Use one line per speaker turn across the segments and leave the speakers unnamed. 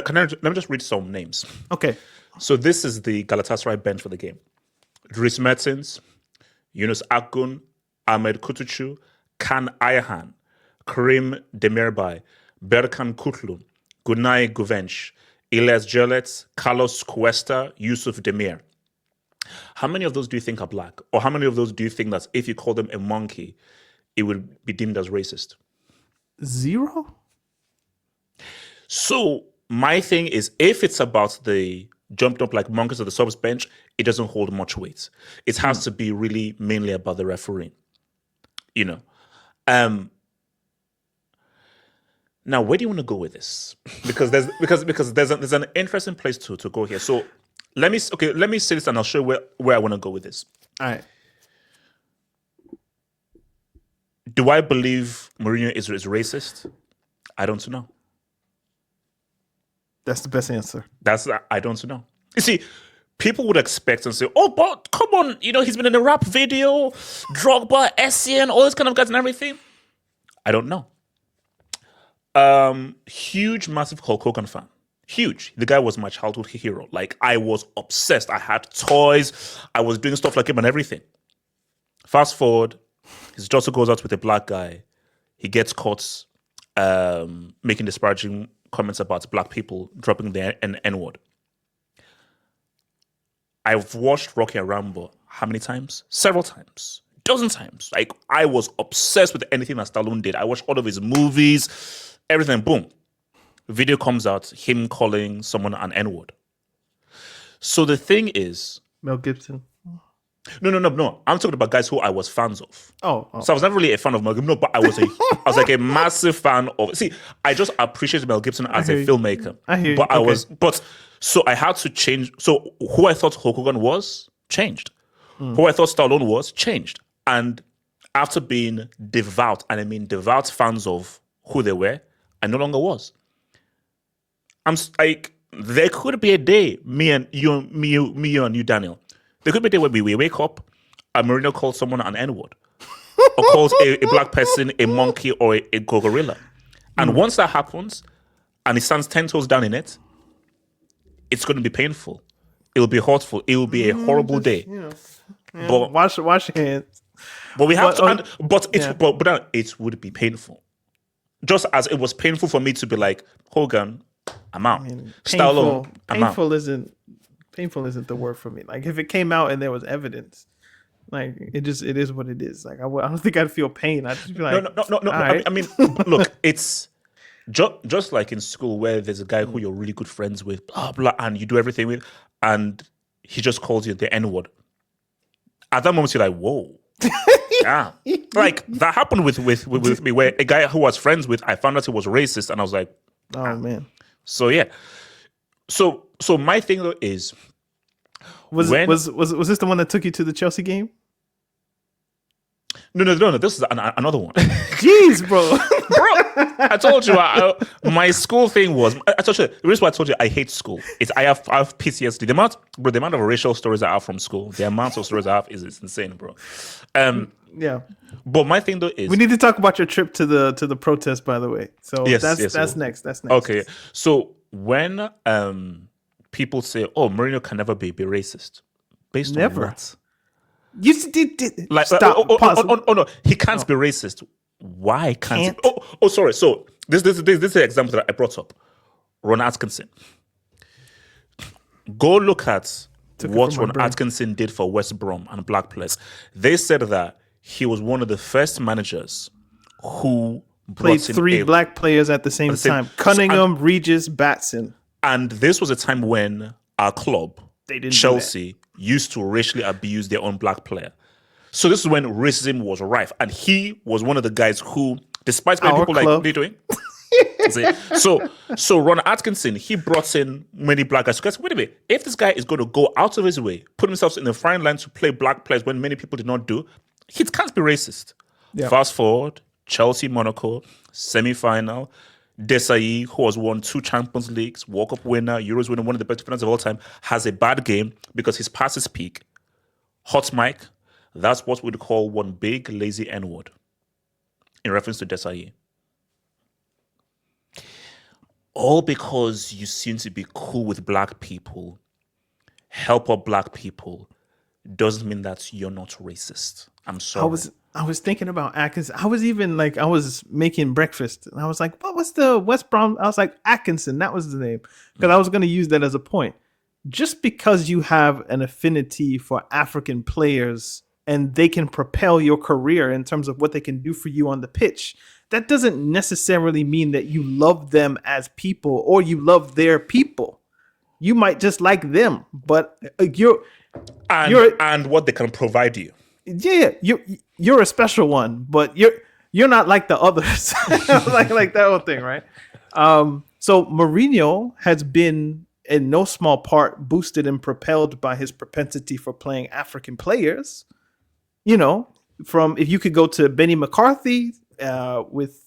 Let me just read some names.
Okay.
So this is the Galatasaray bench for the game. Dries Mertens, Yunus Akgun, Ahmed Kutucu, Kan Ayhan, Karim Demirbay, Berkan Kutlu, Gunay Guvench, Elias Jelets, Carlos Cuesta, Yusuf Demir. How many of those do you think are black? Or how many of those do you think that if you call them a monkey, it would be deemed as racist?
0?
So my thing is, if it's about the jumped up like monkeys at the subs bench, it doesn't hold much weight. It has to be really mainly about the referee. Now, where do you want to go with this? Because there's an interesting place to go here. So let me say this, and I'll show you where I want to go with this.
All right.
Do I believe Mourinho is racist? I don't know.
That's the best answer.
I don't know. You see, people would expect and say, "Oh, but come on, he's been in a rap video, Drogba, Essien, all this kind of guys and everything." I don't know. Huge, massive Hulk Hogan fan. Huge. The guy was my childhood hero. Like, I was obsessed. I had toys. I was doing stuff like him and everything. Fast forward, his daughter goes out with a black guy. He gets caught making disparaging comments about black people, dropping the N-word. I've watched Rocky and Rambo how many times? Several times. Dozen times. Like, I was obsessed with anything that Stallone did. I watched all of his movies, everything. Boom. Video comes out, him calling someone an N-word. So the thing is...
Mel Gibson.
No. I'm talking about guys who I was fans of.
Oh.
So I was not really a fan of Mel Gibson, but I was like a massive fan of... See, I just appreciate Mel Gibson as a filmmaker.
I hear you.
But so I had to change. So who I thought Hulk Hogan was, changed. Who I thought Stallone was, changed. And after being devout, and I mean devout fans of who they were, I no longer was. I'm like, there could be a day, me and you, Daniel. There could be a day where we wake up and Mourinho calls someone an N-word. Or calls a black person a monkey or a gorilla. And once that happens, and he stands 10 toes down in it, it's going to be painful. It will be hurtful. It will be a horrible day. But
wash your hands.
But we have but it would be painful. Just as it was painful for me to be like, Hogan, I'm out. Stallone, I'm out.
Painful isn't the word for me. Like, if it came out and there was evidence, like, it is what it is. Like, I don't think I'd feel pain. I'd just be like,
no.
Right.
I mean, look, it's just like in school where there's a guy who you're really good friends with, blah blah, and you do everything with, and he just calls you the N-word. At that moment, you're like, whoa. Yeah. Like, that happened with me, where a guy who I was friends with, I found out he was racist, and I was like,
oh man.
So yeah. So my thing though is,
was this the one that took you to the Chelsea game?
No. This is another one.
Jeez, bro.
I told you my school thing was. I told you the reason why I told you I hate school is I have PTSD. The amount of racial stories I have from school, the amount of stories I have is insane, bro.
Yeah.
But my thing though is,
we need to talk about your trip to the protest, by the way. So
yes,
that's next. That's next.
Okay. So when people say, "Oh, Mourinho can never be racist," based on what?
You did
like
stop.
Oh no, he can't be racist. Why can't he? Oh, sorry. So this is the example that I brought up. Ron Atkinson. Go look at what Ron Atkinson did for West Brom and Black players. They said that he was one of the first managers who
played three black players at the same time. Cunningham, Regis, Batson.
And this was a time when our club, Chelsea, used to racially abuse their own black player. So this is when racism was rife. And he was one of the guys who, despite many people like, what are you doing? So Ron Atkinson, he brought in many black guys. Because wait a minute, if this guy is going to go out of his way, put himself in the frying line to play black players when many people did not do, he can't be racist. Yeah. Fast forward, Chelsea, Monaco, semi-final, Desailly, who has won 2 Champions Leagues, World Cup winner, Euros winner, one of the best defenders of all time, has a bad game because his passes peak. Hot mic, that's what we'd call one big lazy N-word in reference to Desailly. all because you seem to be cool with black people, help out black people, doesn't mean that you're not racist. I'm sorry.
I was thinking about Atkins. I was even like, I was making breakfast and I was like, what was the West Brom? I was like, Atkinson, that was the name. Because I was going to use that as a point. Just because you have an affinity for African players and they can propel your career in terms of what they can do for you on the pitch, that doesn't necessarily mean that you love them as people or you love their people. You might just like them, but
and what they can provide you.
Yeah, you're a special one, but you're not like the others. like that whole thing, right? So Mourinho has been in no small part boosted and propelled by his propensity for playing African players. You know, from if you could go to Benny McCarthy with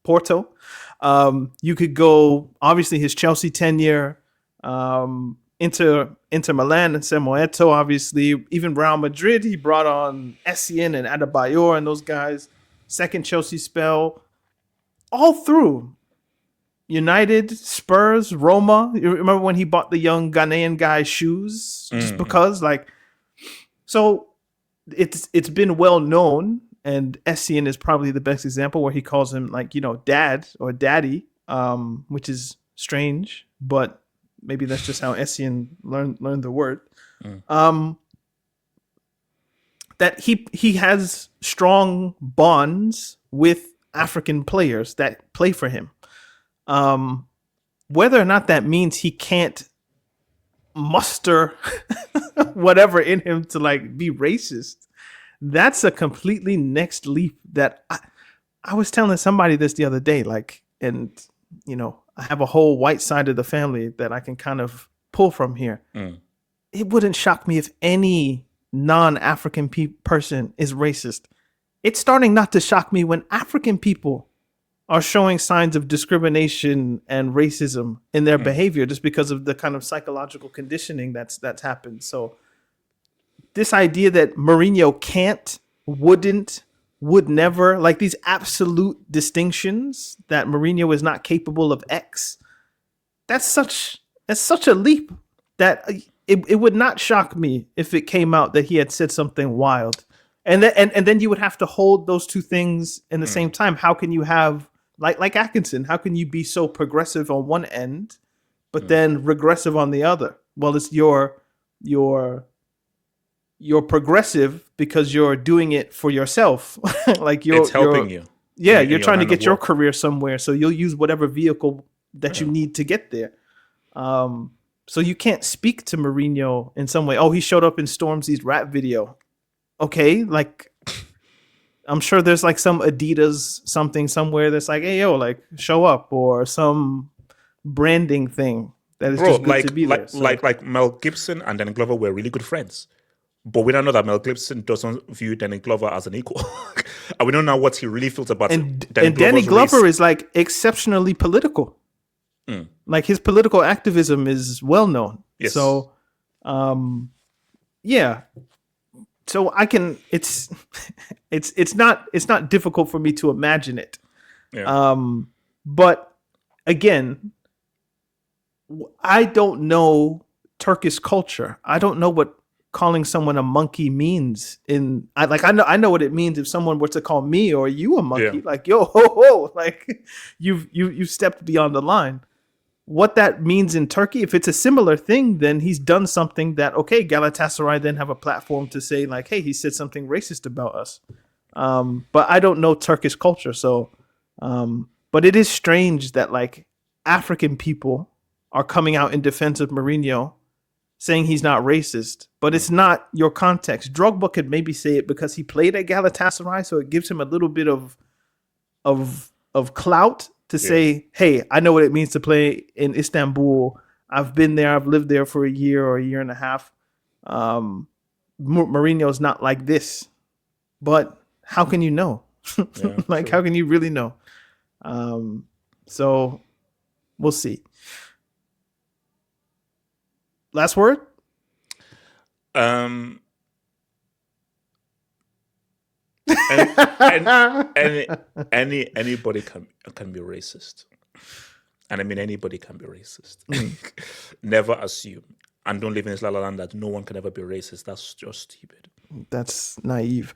Porto, you could go obviously his Chelsea tenure. Inter Milan and Samoeto, obviously. Even Real Madrid, he brought on Essien and Adebayor and those guys. Second Chelsea spell. All through. United, Spurs, Roma. You remember when he bought the young Ghanaian guy's shoes? Just because, like... So, it's been well known, and Essien is probably the best example where he calls him, like, you know, dad or daddy, which is strange, but... Maybe that's just how Essien learned the word. That he has strong bonds with African players that play for him. Whether or not that means he can't muster whatever in him to like be racist, that's a completely next leap that I was telling somebody this the other day, like, and you know, I have a whole white side of the family that I can kind of pull from here. It wouldn't shock me if any non-African person is racist. It's starting not to shock me when African people are showing signs of discrimination and racism in their behavior just because of the kind of psychological conditioning that's happened. So this idea that Mourinho can't, wouldn't, would never, like these absolute distinctions that Mourinho is not capable of X, that's such a leap that it would not shock me if it came out that he had said something wild. And then you would have to hold those two things in the same time. How can you have, like Atkinson, how can you be so progressive on one end, but then regressive on the other? Well, it's you're progressive because you're doing it for yourself. Like it's
helping you.
Yeah, you're trying to get your career somewhere, so you'll use whatever vehicle that you need to get there. So you can't speak to Mourinho in some way. Oh, he showed up in Stormzy's rap video. Okay, like I'm sure there's like some Adidas something somewhere that's like, hey yo, like show up, or some branding thing that is just good to be there. So.
Like Mel Gibson and Danny Glover were really good friends. But we don't know that Mel Gibson doesn't view Danny Glover as an equal. And we don't know what he really feels about
Danny Glover is like exceptionally political. Like his political activism is well known.
Yes.
So, yeah. So I can. It's not difficult for me to imagine it.
Yeah.
But again, I don't know Turkish culture. I don't know what calling someone a monkey means. I know what it means if someone were to call me or you a monkey.
Yeah.
Like, yo, ho, ho, like you've stepped beyond the line. What that means in Turkey, if it's a similar thing, then he's done something that, okay, Galatasaray then have a platform to say like, hey, he said something racist about us. But I don't know Turkish culture. So, but it is strange that like African people are coming out in defense of Mourinho saying he's not racist, but it's not your context. Drogba could maybe say it because he played at Galatasaray, so it gives him a little bit of clout to say, hey, I know what it means to play in Istanbul. I've been there. I've lived there for a year or a year and a half. Mourinho's not like this. But how can you know? Like, true. How can you really know? So we'll see. Last word?
Anybody can be racist. And I mean, anybody can be racist. Never assume. And don't live in this la la land that no one can ever be racist. That's just stupid.
That's naive.